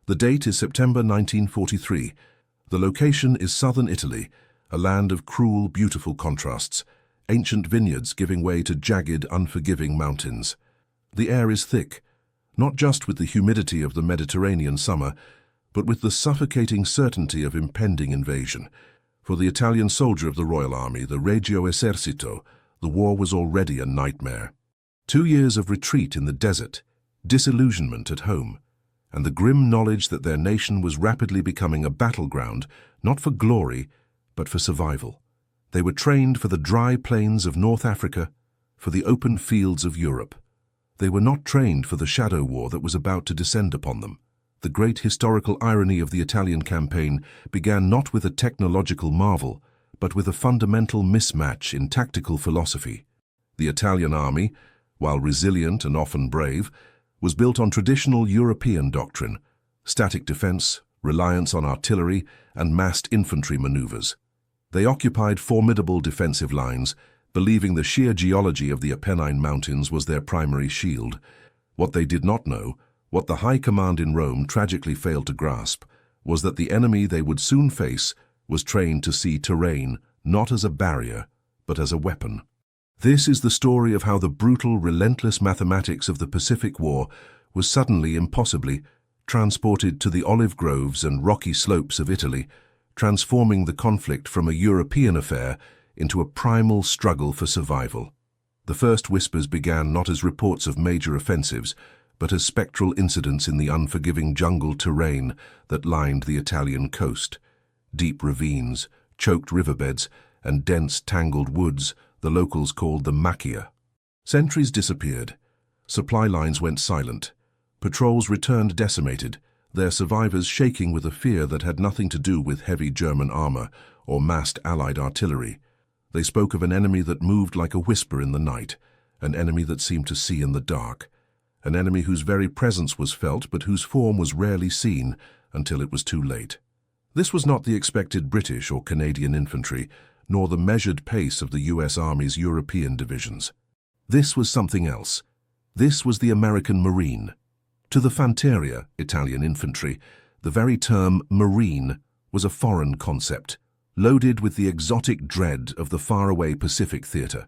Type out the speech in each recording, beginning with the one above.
The date is September 1943. The location is southern Italy, a land of cruel, beautiful contrasts, ancient vineyards giving way to jagged, unforgiving mountains. The air is thick, not just with the humidity of the Mediterranean summer, but with the suffocating certainty of impending invasion. For the Italian soldier of the Royal Army, the Regio Esercito, the war was already a nightmare. 2 years of retreat in the desert, disillusionment at home, and the grim knowledge that their nation was rapidly becoming a battleground, not for glory, but for survival. They were trained for the dry plains of North Africa, for the open fields of Europe. They were not trained for the shadow war that was about to descend upon them. The great historical irony of the Italian campaign began not with a technological marvel, but with a fundamental mismatch in tactical philosophy. The Italian army, while resilient and often brave, was built on traditional European doctrine: static defense, reliance on artillery, and massed infantry maneuvers. They occupied formidable defensive lines, believing the sheer geology of the Apennine Mountains was their primary shield. What they did not know, what the high command in Rome tragically failed to grasp, was that the enemy they would soon face was trained to see terrain not as a barrier, but as a weapon. This is the story of how the brutal, relentless mathematics of the Pacific War was suddenly, impossibly, transported to the olive groves and rocky slopes of Italy, transforming the conflict from a European affair into a primal struggle for survival. The first whispers began not as reports of major offensives, but as spectral incidents in the unforgiving jungle terrain that lined the Italian coast. Deep ravines, choked riverbeds, and dense, tangled woods the locals called the macchia. Sentries disappeared. Supply lines went silent. Patrols returned decimated, their survivors shaking with a fear that had nothing to do with heavy German armor or massed Allied artillery. They spoke of an enemy that moved like a whisper in the night, an enemy that seemed to see in the dark, an enemy whose very presence was felt but whose form was rarely seen until it was too late. This was not the expected British or Canadian infantry, nor the measured pace of the U.S. Army's European divisions. This was something else. This was the American Marine. To the Fanteria, Italian infantry, the very term Marine was a foreign concept, loaded with the exotic dread of the faraway Pacific theater.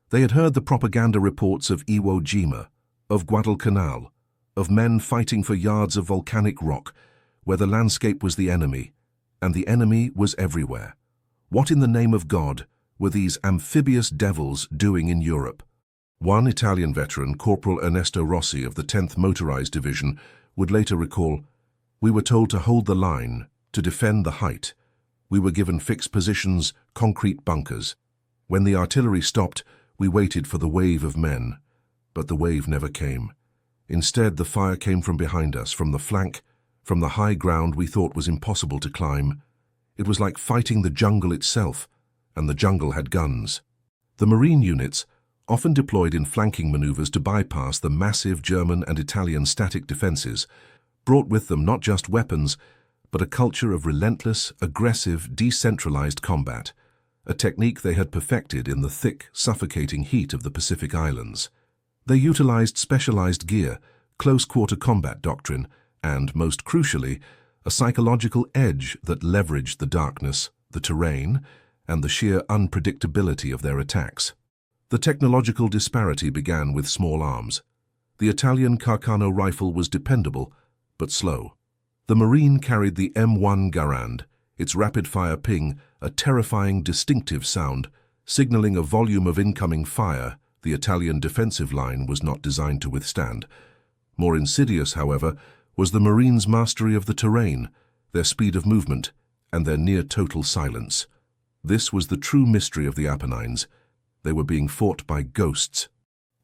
They had heard the propaganda reports of Iwo Jima, of Guadalcanal, of men fighting for yards of volcanic rock, where the landscape was the enemy, and the enemy was everywhere. What in the name of God were these amphibious devils doing in Europe? One Italian veteran, Corporal Ernesto Rossi of the 10th Motorized Division, would later recall, "We were told to hold the line, to defend the height. We were given fixed positions, concrete bunkers. When the artillery stopped, we waited for the wave of men. But the wave never came. Instead, the fire came from behind us, from the flank, from the high ground we thought was impossible to climb. It was like fighting the jungle itself, and the jungle had guns." The Marine units, often deployed in flanking maneuvers to bypass the massive German and Italian static defenses, brought with them not just weapons, but a culture of relentless, aggressive, decentralized combat, a technique they had perfected in the thick, suffocating heat of the Pacific Islands. They utilized specialized gear, close-quarter combat doctrine, and, most crucially, a psychological edge that leveraged the darkness, the terrain, and the sheer unpredictability of their attacks. The technological disparity began with small arms. The Italian Carcano rifle was dependable, but slow. The Marine carried the M1 Garand, its rapid-fire ping a terrifying, distinctive sound, signaling a volume of incoming fire the Italian defensive line was not designed to withstand. More insidious, however, was the Marines' mastery of the terrain, their speed of movement, and their near-total silence. This was the true mystery of the Apennines. They were being fought by ghosts.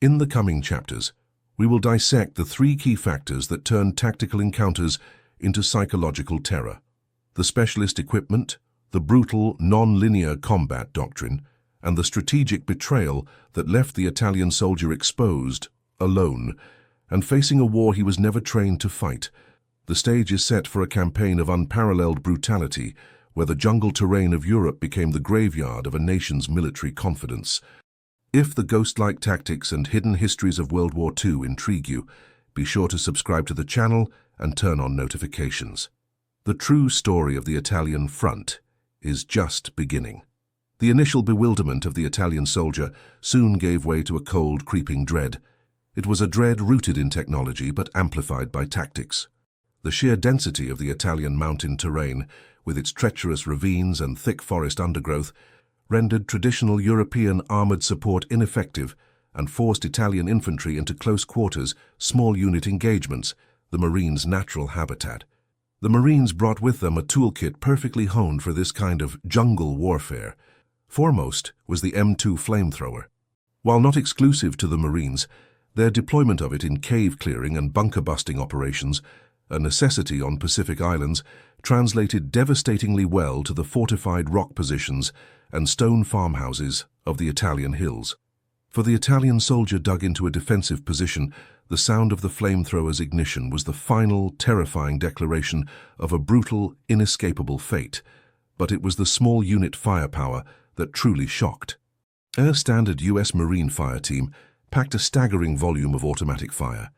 In the coming chapters, we will dissect the 3 key factors that turned tactical encounters into psychological terror: the specialist equipment, the brutal, non-linear combat doctrine, and the strategic betrayal that left the Italian soldier exposed, alone, and facing a war he was never trained to fight. The stage is set for a campaign of unparalleled brutality, where the jungle terrain of Europe became the graveyard of a nation's military confidence. If the ghost-like tactics and hidden histories of World War II intrigue you, be sure to subscribe to the channel and turn on notifications. The true story of the Italian front is just beginning. The initial bewilderment of the Italian soldier soon gave way to a cold, creeping dread. It was a dread rooted in technology but amplified by tactics. The sheer density of the Italian mountain terrain, with its treacherous ravines and thick forest undergrowth, rendered traditional European armored support ineffective and forced Italian infantry into close quarters, small unit engagements, the Marines' natural habitat. The Marines brought with them a toolkit perfectly honed for this kind of jungle warfare. Foremost was the M2 flamethrower. While not exclusive to the Marines, their deployment of it in cave clearing and bunker-busting operations, a necessity on Pacific Islands, translated devastatingly well to the fortified rock positions and stone farmhouses of the Italian hills. For the Italian soldier dug into a defensive position, the sound of the flamethrower's ignition was the final, terrifying declaration of a brutal, inescapable fate. But it was the small unit firepower that truly shocked. Our standard U.S. Marine fire team packed a staggering volume of automatic fire.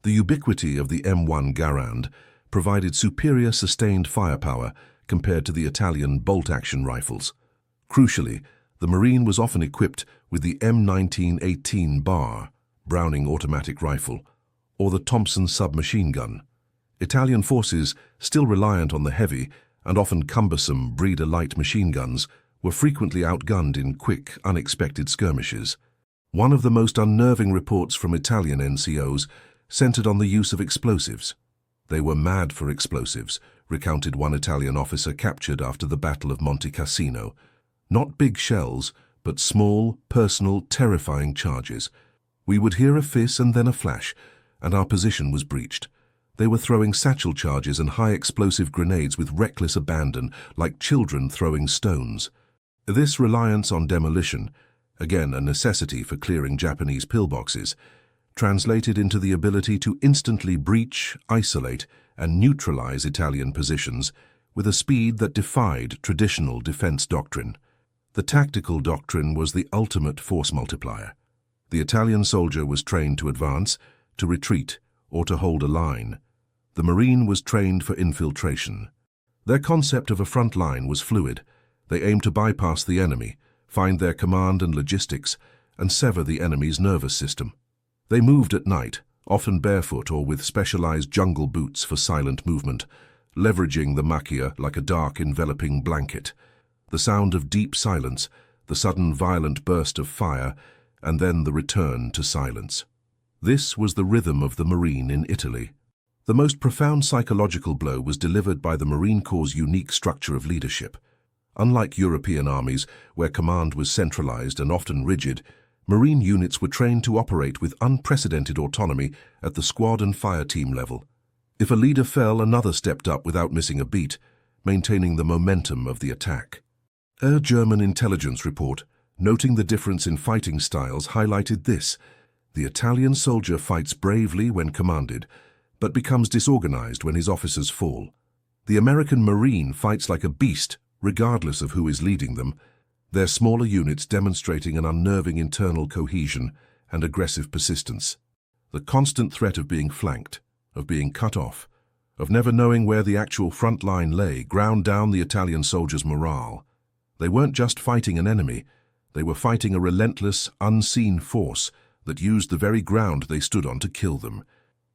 The ubiquity of the M1 Garand provided superior sustained firepower compared to the Italian bolt-action rifles. Crucially, the Marine was often equipped with the M1918 Bar, Browning automatic rifle, or the Thompson submachine gun. Italian forces, still reliant on the heavy and often cumbersome Breeder light machine guns, were frequently outgunned in quick, unexpected skirmishes. One of the most unnerving reports from Italian NCOs centered on the use of explosives. They were mad for explosives, recounted one Italian officer captured after the Battle of Monte Cassino. Not big shells, but small, personal, terrifying charges. We would hear a fizz and then a flash, and our position was breached. They were throwing satchel charges and high-explosive grenades with reckless abandon, like children throwing stones. This reliance on demolition, again a necessity for clearing Japanese pillboxes, translated into the ability to instantly breach, isolate, and neutralize Italian positions with a speed that defied traditional defense doctrine. The tactical doctrine was the ultimate force multiplier. The Italian soldier was trained to advance, to retreat, or to hold a line. The Marine was trained for infiltration. Their concept of a front line was fluid. They aimed to bypass the enemy, find their command and logistics, and sever the enemy's nervous system. They moved at night, often barefoot or with specialized jungle boots for silent movement, leveraging the macchia like a dark enveloping blanket. The sound of deep silence, the sudden violent burst of fire, and then the return to silence. This was the rhythm of the Marine in Italy. The most profound psychological blow was delivered by the Marine Corps' unique structure of leadership. Unlike European armies, where command was centralized and often rigid, Marine units were trained to operate with unprecedented autonomy at the squad and fire team level. If a leader fell, another stepped up without missing a beat, maintaining the momentum of the attack. A German intelligence report, noting the difference in fighting styles, highlighted this: the Italian soldier fights bravely when commanded, but becomes disorganized when his officers fall. The American Marine fights like a beast, regardless of who is leading them, their smaller units demonstrating an unnerving internal cohesion and aggressive persistence. The constant threat of being flanked, of being cut off, of never knowing where the actual front line lay, ground down the Italian soldiers' morale. They weren't just fighting an enemy, they were fighting a relentless, unseen force that used the very ground they stood on to kill them.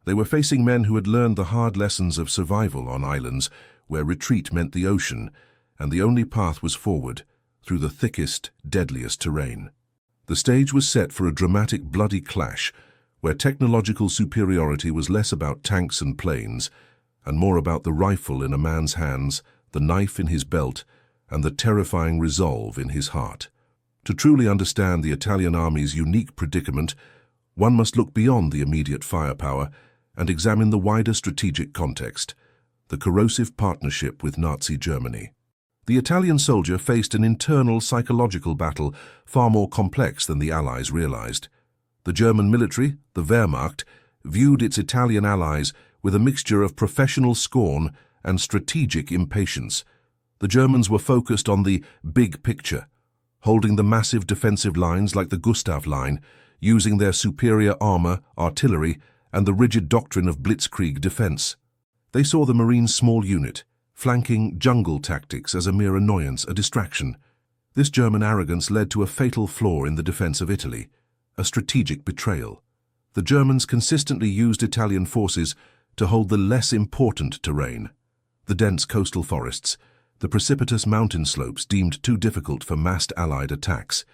They were facing men who had learned the hard lessons of survival on islands where retreat meant the ocean, and the only path was forward, through the thickest, deadliest terrain. The stage was set for a dramatic, bloody clash, where technological superiority was less about tanks and planes, and more about the rifle in a man's hands, the knife in his belt, and the terrifying resolve in his heart. To truly understand the Italian army's unique predicament, one must look beyond the immediate firepower and examine the wider strategic context, the corrosive partnership with Nazi Germany. The Italian soldier faced an internal psychological battle far more complex than the Allies realized. The German military, the Wehrmacht, viewed its Italian allies with a mixture of professional scorn and strategic impatience. The Germans were focused on the big picture, holding the massive defensive lines like the Gustav Line, using their superior armor, artillery, and the rigid doctrine of blitzkrieg defense. They saw the Marines' small unit, flanking jungle tactics as a mere annoyance, a distraction. This German arrogance led to a fatal flaw in the defense of Italy, a strategic betrayal. The Germans consistently used Italian forces to hold the less important terrain, the dense coastal forests, the precipitous mountain slopes deemed too difficult for massed Allied attacks.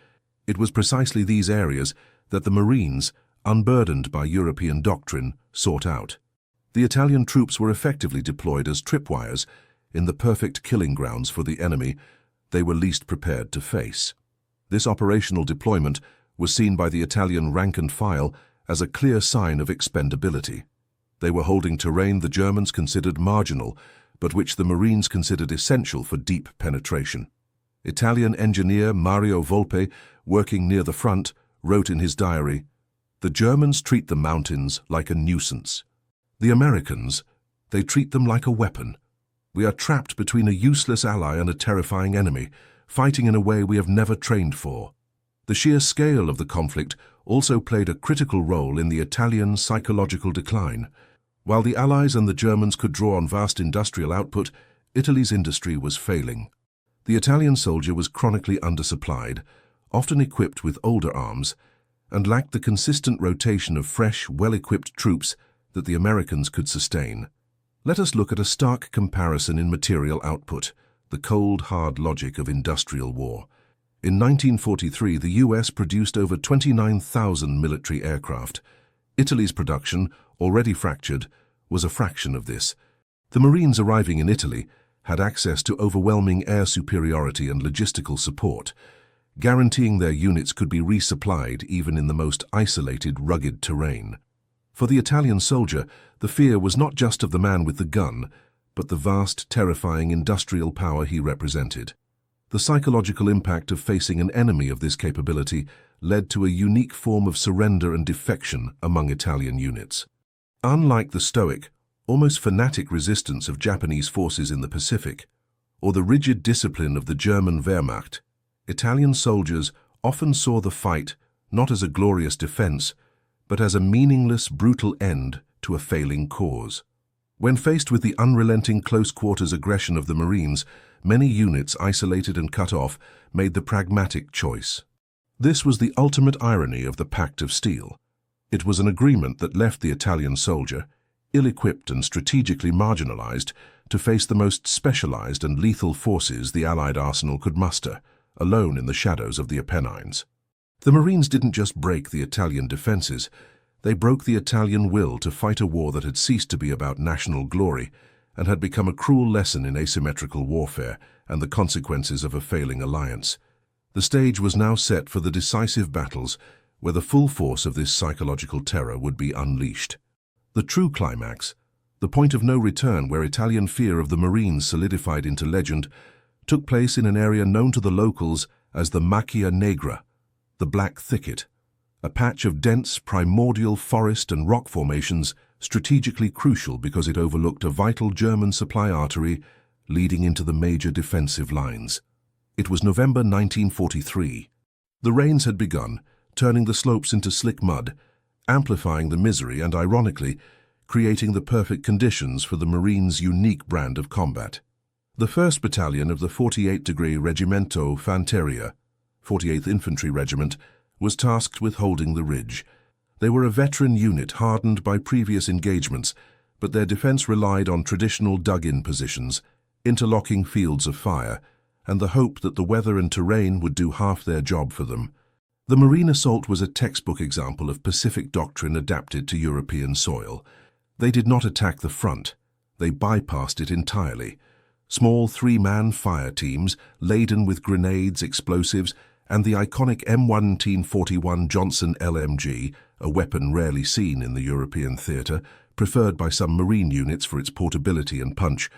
It was precisely these areas that the Marines, unburdened by European doctrine, sought out. The Italian troops were effectively deployed as tripwires in the perfect killing grounds for the enemy they were least prepared to face. This operational deployment was seen by the Italian rank and file as a clear sign of expendability. They were holding terrain the Germans considered marginal, but which the Marines considered essential for deep penetration. Italian engineer Mario Volpe, working near the front, wrote in his diary, "The Germans treat the mountains like a nuisance. The Americans, they treat them like a weapon. We are trapped between a useless ally and a terrifying enemy, fighting in a way we have never trained for." The sheer scale of the conflict also played a critical role in the Italian psychological decline. While the Allies and the Germans could draw on vast industrial output, Italy's industry was failing. The Italian soldier was chronically undersupplied, often equipped with older arms, and lacked the consistent rotation of fresh, well-equipped troops that the Americans could sustain. Let us look at a stark comparison in material output, the cold, hard logic of industrial war. In 1943, the US produced over 29,000 military aircraft. Italy's production, already fractured, was a fraction of this. The Marines arriving in Italy had access to overwhelming air superiority and logistical support, guaranteeing their units could be resupplied even in the most isolated, rugged terrain. For the Italian soldier, the fear was not just of the man with the gun, but the vast, terrifying industrial power he represented. The psychological impact of facing an enemy of this capability led to a unique form of surrender and defection among Italian units. Unlike the stoic, almost fanatic resistance of Japanese forces in the Pacific, or the rigid discipline of the German Wehrmacht, Italian soldiers often saw the fight not as a glorious defense, but as a meaningless, brutal end to a failing cause. When faced with the unrelenting close-quarters aggression of the Marines, many units, isolated and cut off, made the pragmatic choice. This was the ultimate irony of the Pact of Steel. It was an agreement that left the Italian soldier, ill-equipped and strategically marginalized, to face the most specialized and lethal forces the Allied arsenal could muster, alone in the shadows of the Apennines. The Marines didn't just break the Italian defenses, they broke the Italian will to fight a war that had ceased to be about national glory and had become a cruel lesson in asymmetrical warfare and the consequences of a failing alliance. The stage was now set for the decisive battles where the full force of this psychological terror would be unleashed. The true climax, the point of no return where Italian fear of the Marines solidified into legend, took place in an area known to the locals as the Macchia Negra, the Black Thicket, a patch of dense primordial forest and rock formations strategically crucial because it overlooked a vital German supply artery leading into the major defensive lines. It was November 1943. The rains had begun, turning the slopes into slick mud, amplifying the misery and, ironically, creating the perfect conditions for the Marines' unique brand of combat. The 1st Battalion of the 48th Degree Reggimento Fanteria, 48th Infantry Regiment, was tasked with holding the ridge. They were a veteran unit hardened by previous engagements, but their defense relied on traditional dug-in positions, interlocking fields of fire, and the hope that the weather and terrain would do half their job for them. The Marine assault was a textbook example of Pacific doctrine adapted to European soil. They did not attack the front. They bypassed it entirely. Small 3-man fire teams, laden with grenades, explosives, and the iconic M1941 Johnson LMG, a weapon rarely seen in the European theatre, preferred by some Marine units for its portability and punch,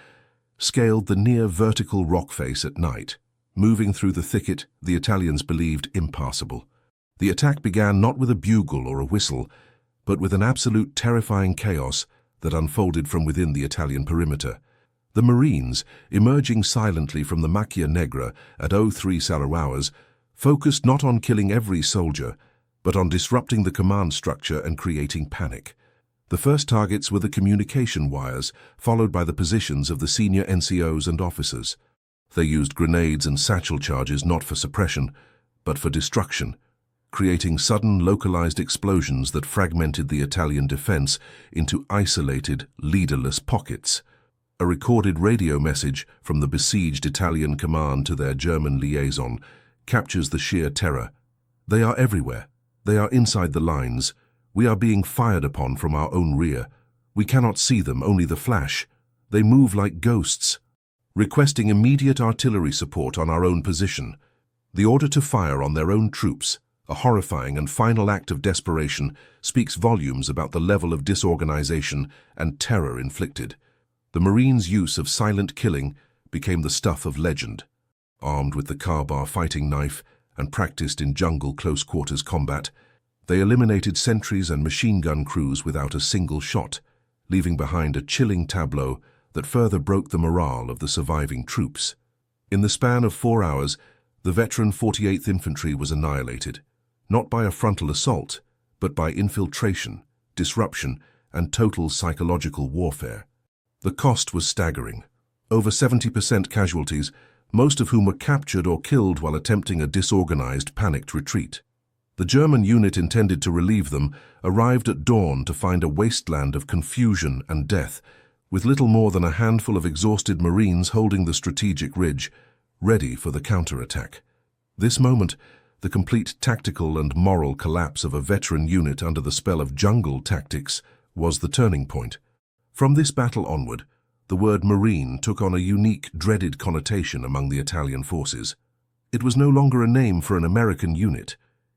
scaled the near-vertical rock face at night, moving through the thicket the Italians believed impassable. The attack began not with a bugle or a whistle, but with an absolute terrifying chaos that unfolded from within the Italian perimeter. The Marines, emerging silently from the Macchia Negra at 03 Saru hours, focused not on killing every soldier, but on disrupting the command structure and creating panic. The first targets were the communication wires, followed by the positions of the senior NCOs and officers. They used grenades and satchel charges not for suppression, but for destruction, creating sudden localized explosions that fragmented the Italian defense into isolated, leaderless pockets. A recorded radio message from the besieged Italian command to their German liaison captures the sheer terror. They are everywhere. They are inside the lines. We are being fired upon from our own rear. We cannot see them, only the flash. They move like ghosts. Requesting immediate artillery support on our own position. The order to fire on their own troops, a horrifying and final act of desperation, speaks volumes about the level of disorganization and terror inflicted. The Marines' use of silent killing became the stuff of legend. Armed with the Ka-Bar fighting knife and practiced in jungle close-quarters combat, they eliminated sentries and machine gun crews without a single shot, leaving behind a chilling tableau that further broke the morale of the surviving troops. In the span of 4 hours, the veteran 48th Infantry was annihilated, not by a frontal assault, but by infiltration, disruption, and total psychological warfare. The cost was staggering. Over 70% casualties, most of whom were captured or killed while attempting a disorganized, panicked retreat. The German unit intended to relieve them arrived at dawn to find a wasteland of confusion and death, with little more than a handful of exhausted Marines holding the strategic ridge, ready for the counterattack. This moment, the complete tactical and moral collapse of a veteran unit under the spell of jungle tactics, was the turning point. From this battle onward, the word Marine took on a unique, dreaded connotation among the Italian forces. It was no longer a name for an American unit.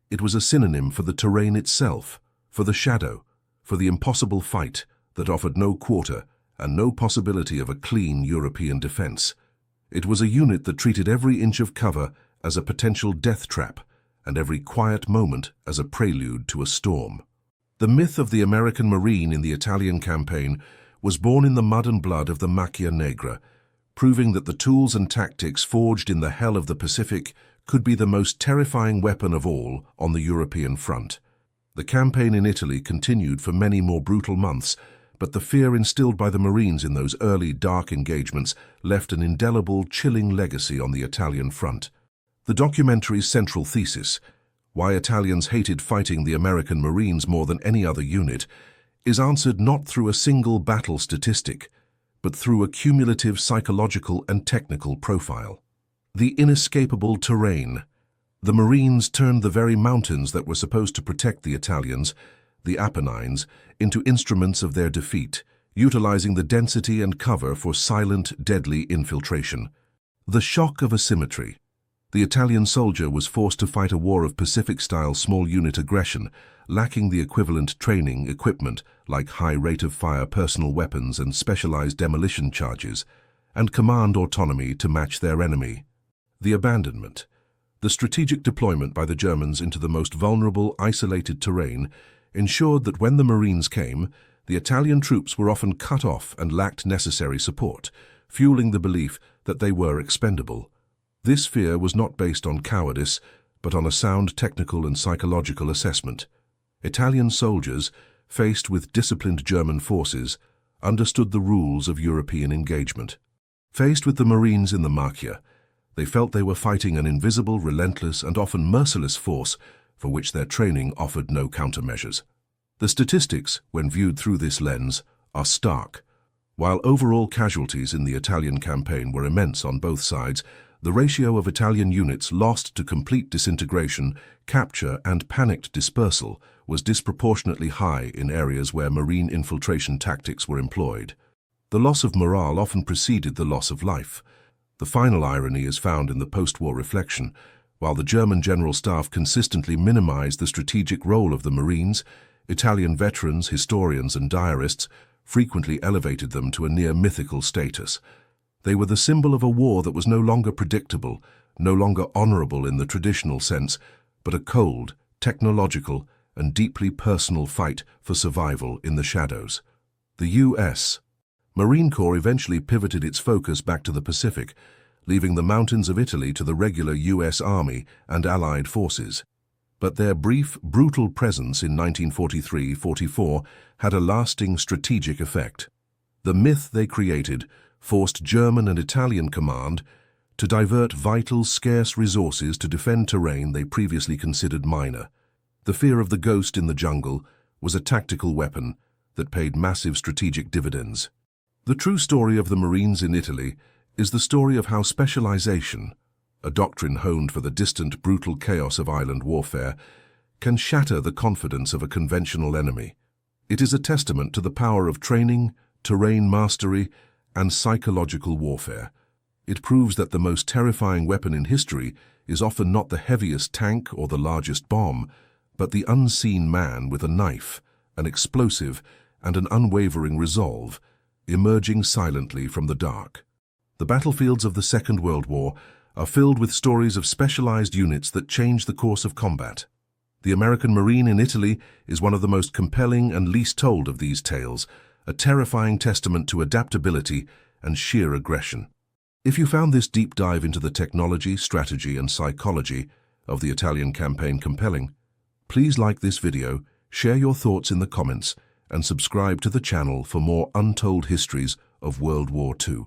It was a synonym for the terrain itself, for the shadow, for the impossible fight that offered no quarter and no possibility of a clean European defense. It was a unit that treated every inch of cover as a potential death trap and every quiet moment as a prelude to a storm. The myth of the American Marine in the Italian campaign was born in the mud and blood of the Macchia Negra, proving that the tools and tactics forged in the hell of the Pacific could be the most terrifying weapon of all on the European front. The campaign in Italy continued for many more brutal months, but the fear instilled by the Marines in those early dark engagements left an indelible, chilling legacy on the Italian front. The documentary's central thesis, why Italians hated fighting the American Marines more than any other unit, is answered not through a single battle statistic, but through a cumulative psychological and technical profile. The inescapable terrain. The Marines turned the very mountains that were supposed to protect the Italians, the Apennines, into instruments of their defeat, utilizing the density and cover for silent, deadly infiltration. The shock of asymmetry. The Italian soldier was forced to fight a war of Pacific-style small-unit aggression, lacking the equivalent training equipment like high rate-of-fire personal weapons and specialized demolition charges, and command autonomy to match their enemy. The abandonment. The strategic deployment by the Germans into the most vulnerable, isolated terrain ensured that when the Marines came, the Italian troops were often cut off and lacked necessary support, fueling the belief that they were expendable. This fear was not based on cowardice, but on a sound technical and psychological assessment. Italian soldiers, faced with disciplined German forces, understood the rules of European engagement. Faced with the Marines in the Macchia, they felt they were fighting an invisible, relentless, and often merciless force for which their training offered no countermeasures. The statistics, when viewed through this lens, are stark. While overall casualties in the Italian campaign were immense on both sides, the ratio of Italian units lost to complete disintegration, capture, and panicked dispersal was disproportionately high in areas where Marine infiltration tactics were employed. The loss of morale often preceded the loss of life. The final irony is found in the post-war reflection. While the German General Staff consistently minimized the strategic role of the Marines, Italian veterans, historians, and diarists frequently elevated them to a near-mythical status. They were the symbol of a war that was no longer predictable, no longer honorable in the traditional sense, but a cold, technological, and deeply personal fight for survival in the shadows. The U.S. Marine Corps eventually pivoted its focus back to the Pacific, leaving the mountains of Italy to the regular U.S. Army and Allied forces. But their brief, brutal presence in 1943-44 had a lasting strategic effect. The myth they created forced German and Italian command to divert vital, scarce resources to defend terrain they previously considered minor. The fear of the ghost in the jungle was a tactical weapon that paid massive strategic dividends. The true story of the Marines in Italy is the story of how specialization, a doctrine honed for the distant, brutal chaos of island warfare, can shatter the confidence of a conventional enemy. It is a testament to the power of training, terrain mastery, and psychological warfare. It proves that the most terrifying weapon in history is often not the heaviest tank or the largest bomb, but the unseen man with a knife, an explosive, and an unwavering resolve, emerging silently from the dark. The battlefields of the Second World War are filled with stories of specialized units that change the course of combat. The American Marine in Italy is one of the most compelling and least told of these tales, a terrifying testament to adaptability and sheer aggression. If you found this deep dive into the technology, strategy, and psychology of the Italian campaign compelling, please like this video, share your thoughts in the comments, and subscribe to the channel for more untold histories of World War II.